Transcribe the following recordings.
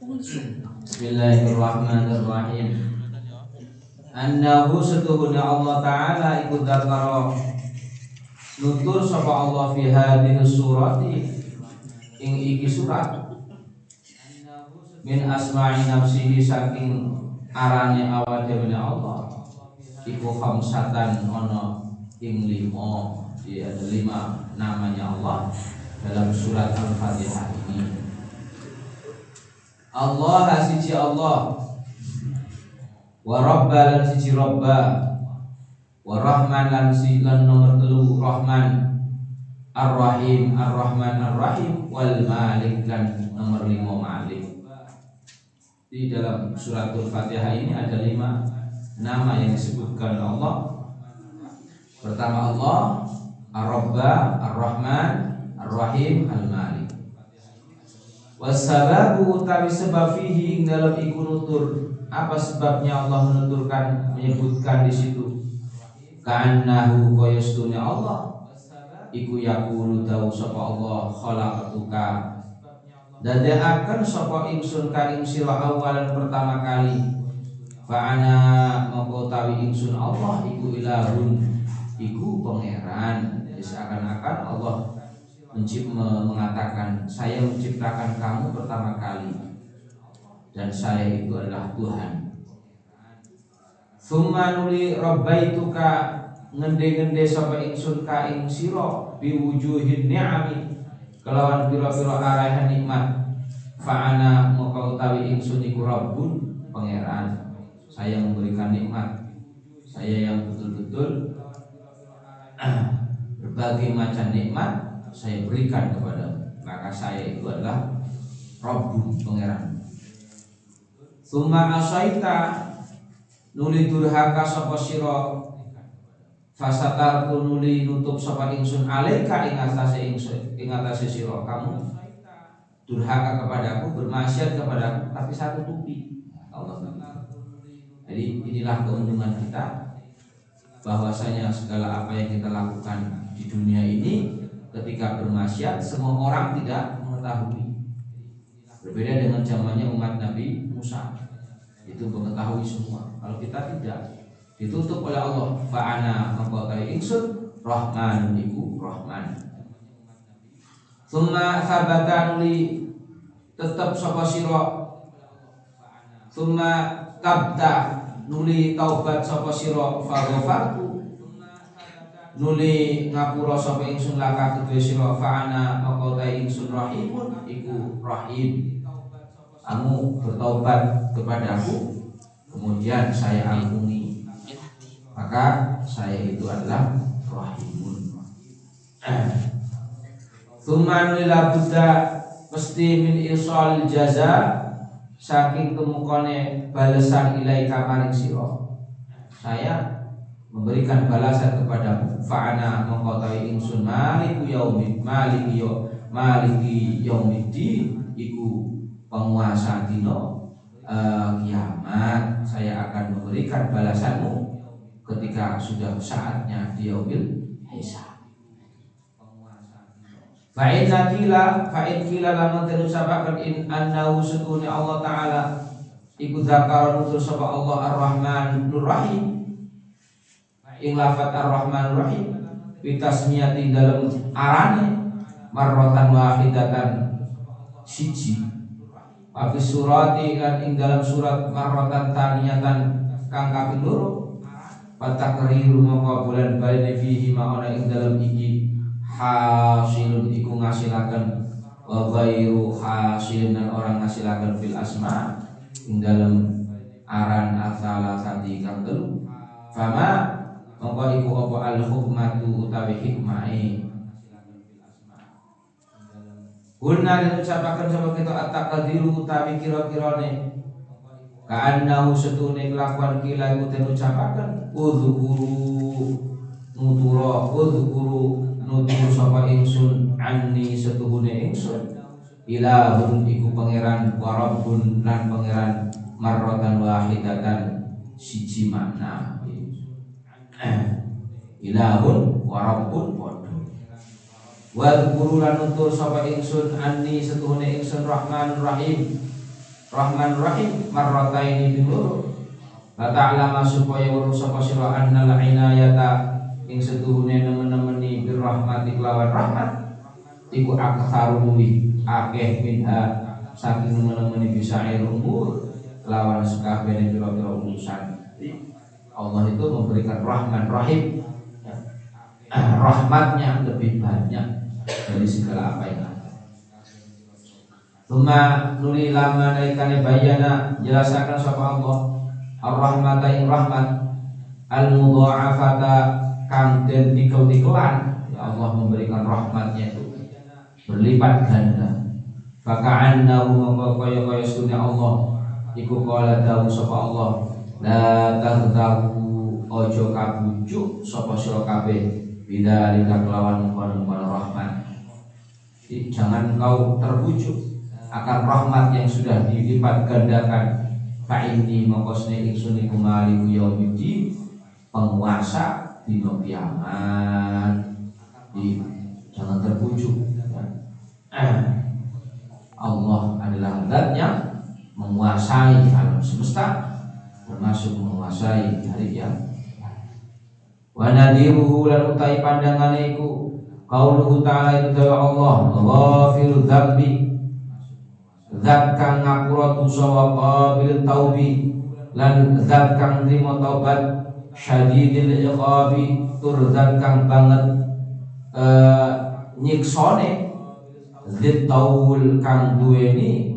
Bismillahirrahmanirrahim. Annahu setuhuna Allah Ta'ala iku dzakara nutur sapa Allah fi hadhihi surati ing iki surat min asma'i nafsihi saking arane awake dhewe Allah iku khamsatan ono ing 5. Dia ada 5 namanya Allah dalam surat Al-Fatihah ini. Allah siji Allah, wa Rabba lan siji Rabba, wa Rahman lan siji lan nomor 3 Rahman, Ar-Rahim Ar-Rahman Ar-Rahim, wal Malik lan nomor 5 Malik. Di dalam suratul Fatihah ini ada 5 nama yang disebutkan Allah. Pertama Allah, Ar-Rabba, Ar-Rahman, Ar-Rahim, Al-Malik. Wasababu utawi sebab fihi ing dalam iku nutur. Apa sebabnya Allah menuturkan, menyebutkan di situ? Ka'annahu qayastunya Allah iku yaqulu dawu sapa Allah khalaqtuka dadaaken sapa ingsun ka ing sira awalan pertama kali. Fa'ana mongko utawi ingsun Allah iku ilahun iku pangeran. Seakan-akan Allah mengatakan saya menciptakan kamu pertama kali dan saya itu adalah Tuhan. Summa nuli rabbaituka ngende-ngende sapa ingsun ka ing sira biwujuhin ni'ami kelawan pira-pira arahan nikmat. Fa'ana maka utawi ingsun iku rabbun pangeran. Saya memberikan nikmat, saya yang betul-betul berbagai macam nikmat saya berikan kepada, maka saya itu adalah Rabbun pangeran. Summa asaita nuli durhaka sapa sira fasatartu nuli nutup sapa ingsun alaika ing atase sira. Kamu durhaka kepadaku, bermaksiat kepadaku, tapi saya tutupi. Allah. Jadi inilah keuntungan kita, bahwasanya segala apa yang kita lakukan di dunia ini ketika bermaksiat semua orang tidak mengetahui. Berbeda dengan zamannya umat Nabi Musa, itu mengetahui semua. Kalau kita tidak, ditutup oleh Allah. Fa'ana mengkotai ingsun Rahman iku Rahman. Summa sabatan li tetap sapa sira. Summa tabta nuli taubat sapa sira faghfartu nuli ngapura sapa ingsun laka kedue sira. Fa'ana maka ta ingsun rahimun iku rahim. Kamu bertaubat kepadaku kemudian saya ampuni, maka saya itu adalah rahimun. Tsumma nuli labudda mesti min isal jaza saking temukane balasan ilaika maring sira. Saya memberikan balasan kepadamu. Fa'ana mengkotai ingsun maliki yaumiddin iku penguasa dino kiamat. Saya akan memberikan balasanmu ketika sudah saatnya di yaumil hisab. Fa'in kila lamun terusabakan in annahu sutuni Allah Ta'ala iku dzakara nutur sapa Allah Ar-Rahman Nur-Rahim ing lafat Ar-Rahman Ar-Rahim bitasmiyati dalam arane marratan wahidatan siji wa fi surati lan ing dalam surat marratan taniyatan kang kaping 2 patakriru maka bulan bali fihi ma ana ing dalam iki hasilun iku ngasilaken wa ghairu hasilin dan orang ngasilaken fil asma ing dalam aran asala sati kang telu. Fama mongko iku apa al hukmatu utawi hikmahe. Guna diucapaken sapa kita at-taqdiru utawi kira-kirane ka'annahu setune kelakuan kila iku diucapaken udzkuru nutur sapa ingsun anni setuhune ingsun ilahun iku pangeran wa rabbun lan pangeran marratan wahidatan siji makna. Ilahun wa rabbun padha. Wa dzkuru lan nutur sapa ingsun anni setuhune ingsun Rahmanur Rahim Rahman Rahim marrataini bilur la ta'lama supaya weruh sapa sira annal inayata ing setuhune nemen-nemeni bir rahmati lawan rahmat iku aktsaru luwih akeh minha saking nemen-nemeni bisa umur lawan sakabehane pira-pira urusan. Allah itu memberikan Rahman Rahim, rahmatnya lebih banyak dari segala apa yang ada. Tuma nuli lama naikane bayana jelasakan sapa Allah ar-rahmata ing rahmat al-mudha'afata kang den dikau-dikauan. Ya Allah memberikan rahmatnya itu berlipat ganda. Faka'annahu mongko kaya sunnya Allah iku qala dawu sapa Allah la taghdahu ojo kabujuk sapa sira kabeh bidzalika kelawan kono-kono rahmat. Jadi, jangan kau terbujuk akan rahmat yang sudah dilipat gandakan. Fa'inni mongkosne ingsun iku maliku yaumiddin penguasa dina kiamat. Jangan terbujuk. Allah adalah zat yang menguasai alam semesta, termasuk menguasai hari kiamat. Wa nadiruhu lan utai pandangane iku qauluhu ta'ala itu dawa Allah ghafirudz dzambi zat kang ngapura dosa wa qabil taubi lan zat kang nrimo taubat syadidil iqabi tur zat kang banget nyiksane zid taul kang duweni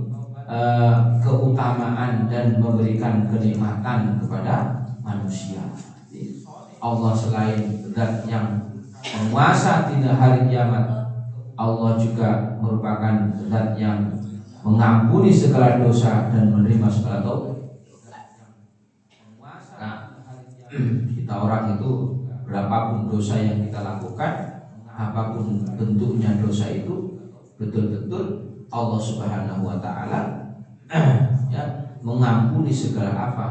keutamaan dan memberikan kenikmatan kepada manusia. Allah selain zat yang menguasa di hari kiamat, Allah juga merupakan zat yang mengampuni segala dosa dan menerima segala taubat. Nah, kita orang itu berapapun dosa yang kita lakukan, apapun bentuknya dosa itu, betul-betul Allah Subhanahu wa taala ya mengampuni segala apa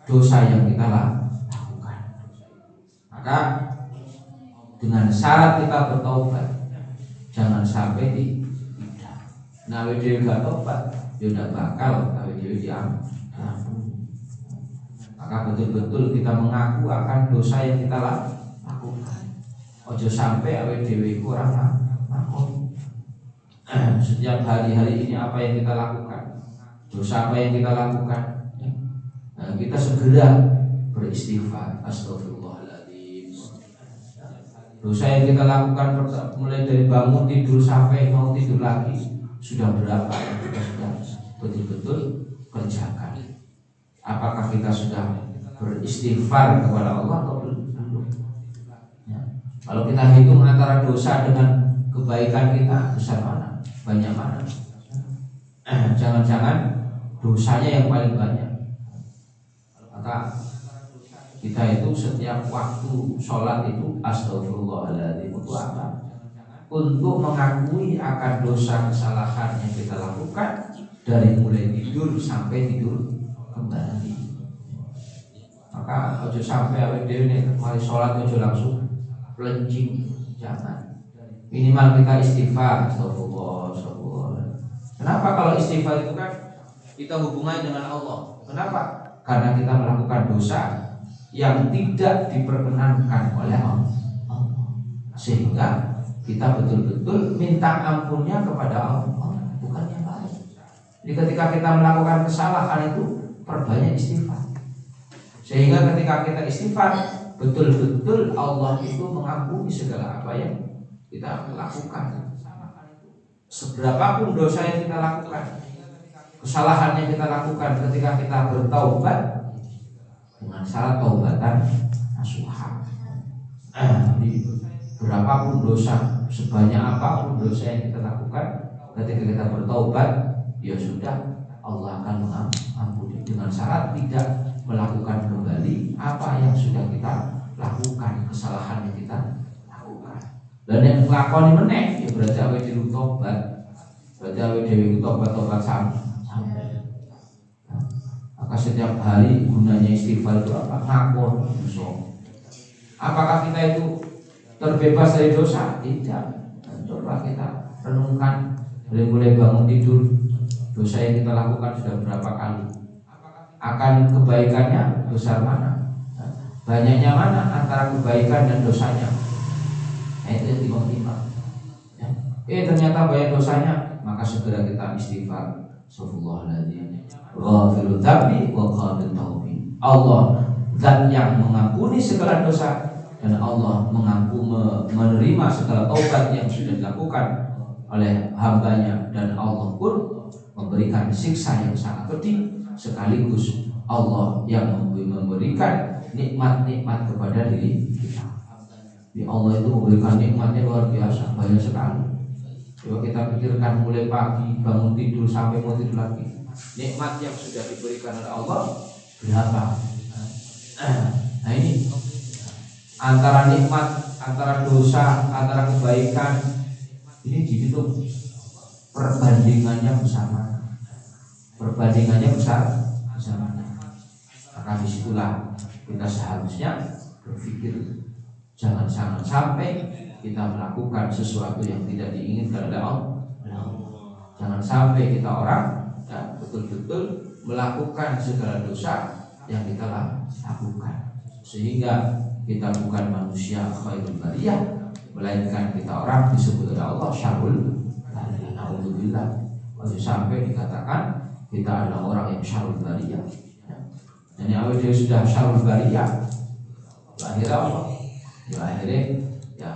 dosa yang kita lakukan. Maka dengan syarat kita bertaubat, jangan sampai tidak. Nah, dewi gak taubat, dia tidak bakal dewi diampuni. Maka betul-betul kita mengaku akan dosa yang kita lakukan. Ojo sampai dewi kurang ngaku. Setiap hari-hari ini apa yang kita lakukan, dosa apa yang kita lakukan, nah, kita segera beristighfar, astagfirullahaladzim. Dosa yang kita lakukan mulai dari bangun tidur sampai mau tidur lagi, sudah berapa yang kita sudah betul-betul kerjakan? Apakah kita sudah beristighfar kepada Allah atau belum? Ya. Kalau kita hitung antara dosa dengan kebaikan kita, besar mana? Banyak mana? Jangan-jangan dosanya yang paling banyak. Maka kita itu setiap waktu sholat itu astagfirullahaladzim itu apa? Untuk mengakui akan dosa kesalahan yang kita lakukan dari mulai tidur sampai tidur kembali. Maka ojo sampai awake dhewe nek mari sholat ojo langsung pelencing, jangan. Minimal kita istighfar, astagfirullah. Kenapa kalau istighfar itu kan kita hubungannya dengan Allah? Kenapa? Karena kita melakukan dosa yang tidak diperkenankan oleh Allah, sehingga kita betul-betul minta ampunnya kepada Allah, bukan yang lain. Jadi ketika kita melakukan kesalahan itu perbanyak istighfar, sehingga ketika kita istighfar betul-betul Allah itu mengampuni segala apa yang kita lakukan. Seberapapun dosa yang kita lakukan, kesalahan yang kita lakukan, ketika kita bertaubat dengan syarat taubatan nasuha. Jadi berapapun dosa, sebanyak apapun dosa yang kita lakukan, ketika kita bertaubat, ya sudah, Allah akan mengampuni dengan syarat tidak melakukan kembali apa yang sudah kita lakukan, kesalahan yang kita lakukan. Dan yang nglakoni meneh ya berarti awake dhewe tobat. Berarti awake dhewe tobat sampai. Maka setiap hari gunanya istighfar itu apa? Ngapur dosa. Apakah kita itu terbebas dari dosa? Tidak. Coba kita renungkan mulai bangun tidur dosa yang kita lakukan sudah berapa kali, akan kebaikannya besar mana, banyaknya mana antara kebaikan dan dosanya. Nah, itu yang timbang-timbang ya. Ternyata banyak dosanya, maka segera kita istighfar. Astagfirullahaladzim, ghafirul dzambi wa qabil taubi. Allah zat yang mengampuni segala dosa, dan Allah menerima segala taubat yang sudah dilakukan oleh hambanya, dan Allah pun memberikan siksa yang sangat pedih, sekaligus Allah yang memberikan nikmat-nikmat kepada diri kita. Ya, Allah itu memberikan nikmatnya luar biasa, banyak sekali. Coba kita pikirkan, mulai pagi bangun tidur sampai mau tidur lagi, nikmat yang sudah diberikan oleh Allah berapa? Nah ini antara nikmat, antara dosa, antara kebaikan, ini dihitung perbandingannya besar mana? Perbandingannya besar mana? Maka disitulah kita seharusnya berpikir, jangan sampai kita melakukan sesuatu yang tidak diinginkan oleh Allah. Jangan sampai kita orang betul-betul melakukan segala dosa yang kita lakukan, sehingga kita bukan manusia khairul bariyah, melainkan kita orang disebut oleh Allah syarrul bariyah. Alhamdulillah, sampai dikatakan kita adalah orang yang syarrul bariyah. Dan yang awal dia sudah syarrul bariyah, akhirnya Allah ya akhirnya ya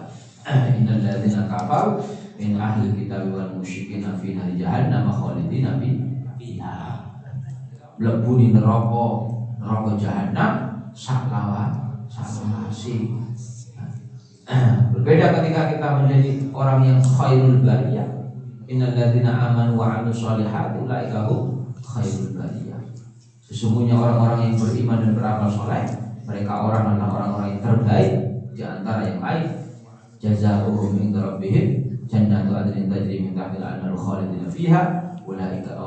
innal ladzina kafaru min ahli kitab wal musyrikin fi nar jahannam khalidina fiha. Mlebu di neraka jahanam salawasi. Berbeda ketika kita menjadi orang yang khairul bariyah. Innal ladzina amanu wa 'amilus sholihati ulaika hum khairul bariyah. Sesungguhnya orang-orang yang beriman dan beramal soleh, mereka adalah orang-orang yang terbaik di antara yang lain. Jazaohum inda rabbihim jannatu adnin tajri min tahtiha al-anharu khalidina fiha ulaika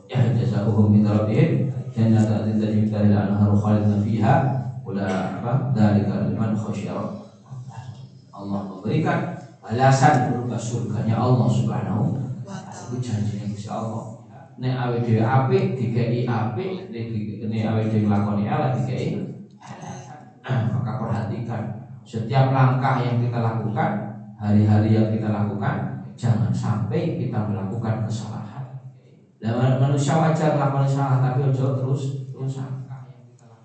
jazaohum inda rabbihim jannatu adnin tajri min tahtiha al-anharu khalidina fiha ulaika dzalika liman khasyara. Allah memberikan balasan berupa surganya Allah Subhanahu wa taala. Itu janjinya Gusti Allah. Nek awake dhewe apik dikei apik, nek awake dhewe nglakoni elek dikei elek. Maka perhatikan setiap langkah yang kita lakukan, hari-hari yang kita lakukan, jangan sampai kita melakukan kesalahan. Dan manusia wajar melakukan salah, tapi ojo terus-terusan.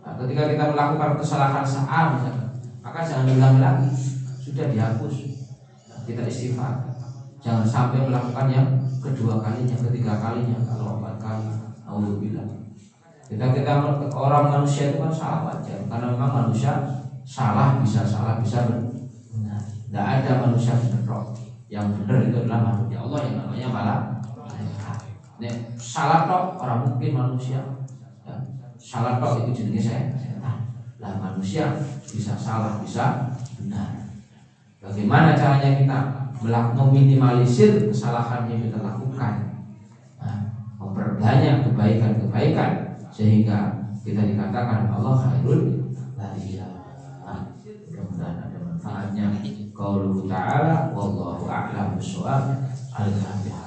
Nah, ketika kita melakukan kesalahan misalkan, maka jangan diulangi lagi, sudah dihapus. Nah, kita istighfar. Jangan sampai melakukan yang kedua kalinya, ketiga kalinya, kalau 4 kali. Alhamdulillah. Kita orang manusia itu kan salah wajar, karena memang manusia bisa benar. Tidak ada manusia benar. Yang benar itu adalah makhluknya Allah yang namanya malaikat. Salah tok orang mungkin manusia. Ya, salah tok itu jenisnya setan. Lah manusia bisa salah, bisa benar. Bagaimana caranya kita meminimalisir kesalahan yang kita lakukan? Memperbanyak kebaikan-kebaikan sehingga kita dikatakan Allah khairul bariyah. Mudah-mudahan ada manfaatnya. Qauluhu ta'ala wallahu a'lam bishawab. Al-Fatihah.